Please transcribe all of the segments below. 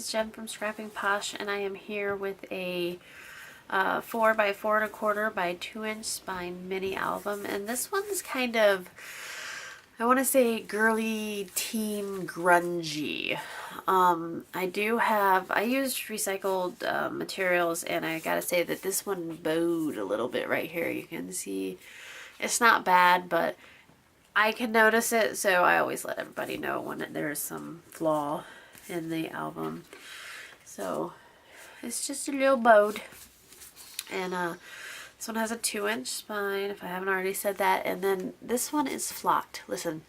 is Jen from Scrapping Posh, and I am here with a 4 by 4 1/4 by 2-inch spine mini album. And this one's kind of, I want to say, girly teen grungy. I used recycled materials, and I gotta say that this one bowed a little bit right here. You can see it's not bad, but I can notice it, so I always let everybody know when there's some flaw in the album. So it's just a little bowed. And this one has a 2-inch spine, if I haven't already said that. And then this one is flocked. Listen.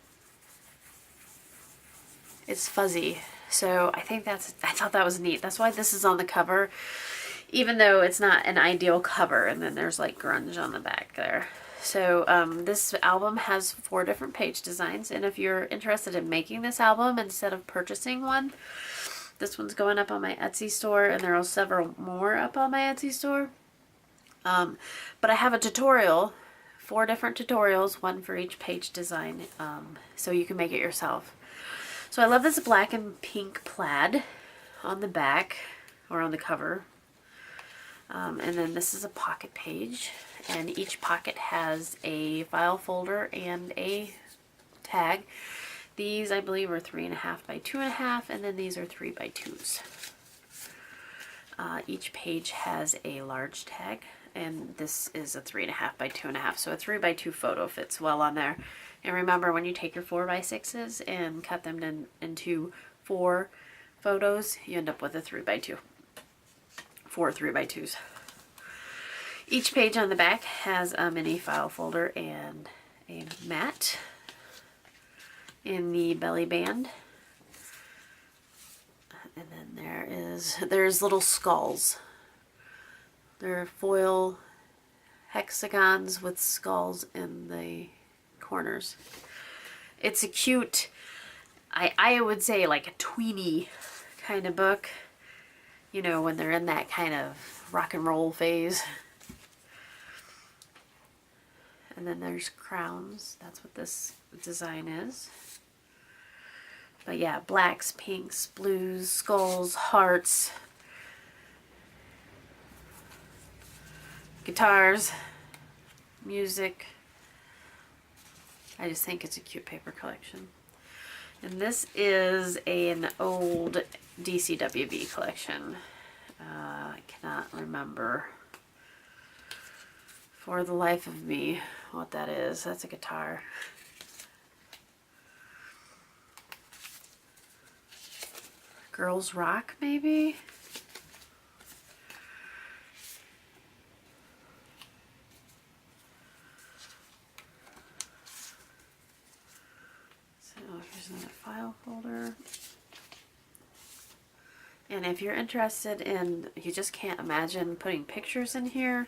It's fuzzy. So I thought that was neat. That's why this is on the cover, even though it's not an ideal cover. And then there's like grunge on the back there. So this album has 4 different page designs, and if you're interested in making this album instead of purchasing one, this one's going up on my Etsy store, and there are several more up on my Etsy store. But I have a tutorial, 4 different tutorials, one for each page design, so you can make it yourself. So I love this black and pink plaid on the back, or on the cover. And then this is a pocket page, and each pocket has a file folder and a tag. These, I believe, are 3.5 by 2.5, and then these are 3 by 2s. Each page has a large tag, and this is a 3.5 by 2.5, so a 3 by 2 photo fits well on there. And remember, when you take your 4 by 6s and cut them into 4 photos, you end up with a 3 by 2. 4 3 by 2s. Each page on the back has a mini file folder and a mat in the belly band. And then there's little skulls. They're foil hexagons with skulls in the corners. It's a cute, I would say, like a tweeny kind of book. You know, when they're in that kind of rock and roll phase. And then there's crowns. That's what this design is. But yeah, blacks, pinks, blues, skulls, hearts, guitars, music. I just think it's a cute paper collection. And this is an old DCWB collection. I cannot remember for the life of me what that is. That's a guitar. Girls Rock, maybe? So here's another file folder. And if you're interested in, you just can't imagine putting pictures in here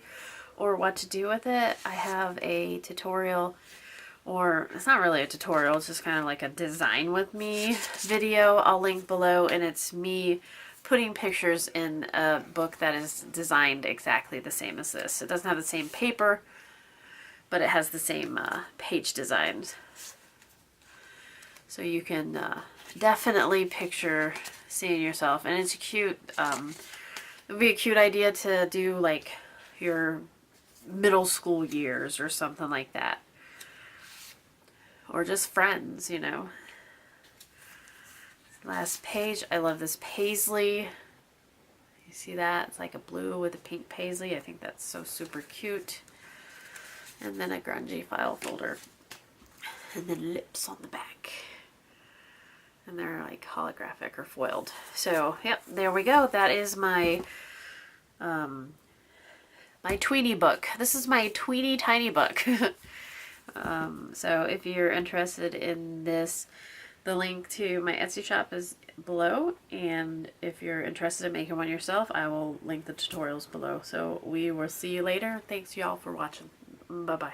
or what to do with it, I have a tutorial, or it's not really a tutorial, it's just kind of like a design with me video I'll link below, and it's me putting pictures in a book that is designed exactly the same as this. It doesn't have the same paper, but it has the same page designs. So you can definitely picture seeing yourself, and it's cute. It would be a cute idea to do like your middle school years or something like that, or just friends, you know. Last page, I love this paisley. You see that? It's like a blue with a pink paisley. I think that's so super cute. And then a grungy file folder, and then lips on the back. And they're like holographic or foiled. So, yep, there we go. That is my my Tweeny book. This is my Tweeny tiny book. So if you're interested in this, the link to my Etsy shop is below. And if you're interested in making one yourself, I will link the tutorials below. So we will see you later. Thanks y'all for watching. Bye-bye.